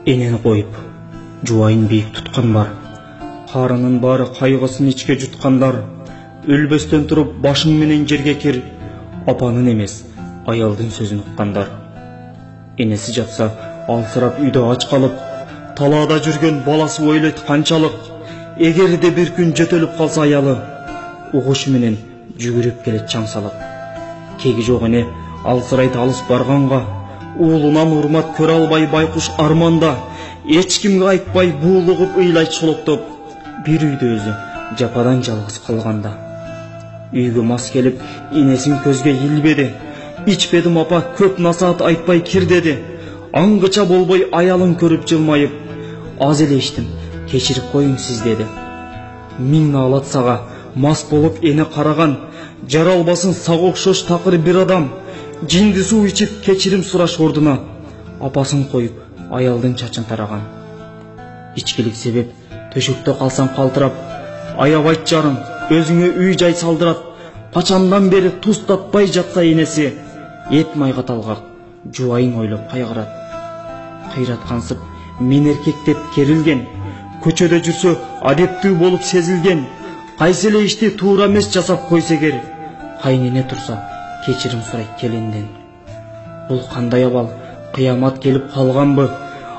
Enени коюп, жубайын бийик туткан бар. Карынын бары кайгысын ичке жуткандар. Өлбөстөн туруп башың менен жерге кир. Апанын эмес, аялдын сөзүн уккандар. Энеси жатса, алсырап үйдө ач калып, талаада жүргөн баласы ойлойт канчалык. Эгерде бир күн жөтөлүп калса аялы, угушу менен жүгүрүп келет чаң салып. Кеги жок эне алсырайт алыс барганга, уулунан урмат көрө албай байкуш арманда, эч кимге айтпай буулугуп ыйлайт шолоктоп, бир үйдө өзү жападан жалгыз калганда. Үйгө мас келип, энесин көзгө илбеди. Ичпедим апа, көп насаат айтпай кир деди. Аңгыча болбой аялын көрүп жылмайып, аз эле иштим, кечирип коюң сиз деди. Миң наалат сага, мас болуп эне караган, жаралбасын сага окшош такыр бир адам. Жинди суу ичип кечирим сураш ордуна, апасын коюп, аялдын чачын тараган. Ичкилик себеп, төшөктө калсаң калтырап, аябайт жарым, өзүңө үй жай салдырат. Качандан бери туз татпай жатса энеси, эт майга талгак, жубайын ойлоп кайгырат. Кыйраткансып, мен эркек деп керилген, көчөдө жүрсө адептүү болуп сезилген. Кайсы эле ишти туура эмес жасап койсо эгер, кайнене турса кечирим сурайт келинден. Бул кандай абал, кыямат келип калганбы?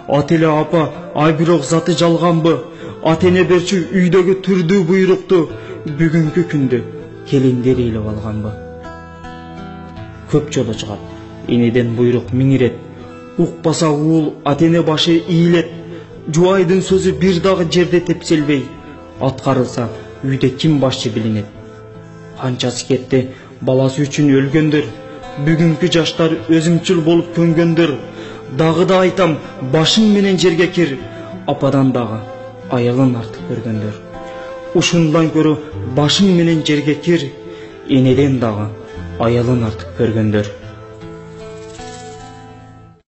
Ат эле апа, ай бирок заты жалганбы? Ат эне берчү үйдөгү түрдүү буйрукту бүгүнкү күндө келиндер ыйлап алганбы? Көп жолу чыгат энеден буйрук миңирет, укпаса уул ат эне башы ийилет. Жубайдын сөзү бир дагы жерде тепселбей, аткарылса үйдө ким башчы билинет. Канчасы кетти баласы үчүн өлгөндөр, бүгүнкү жаштар өзүмчүл болуп көнгөндөр. Дагы да айтам, башың менен жерге кир, ападан дагы аялын артык көргөндөр. Ушундан көрө башың менен жерге кир, энеден дагы аялын артык көргөндөр.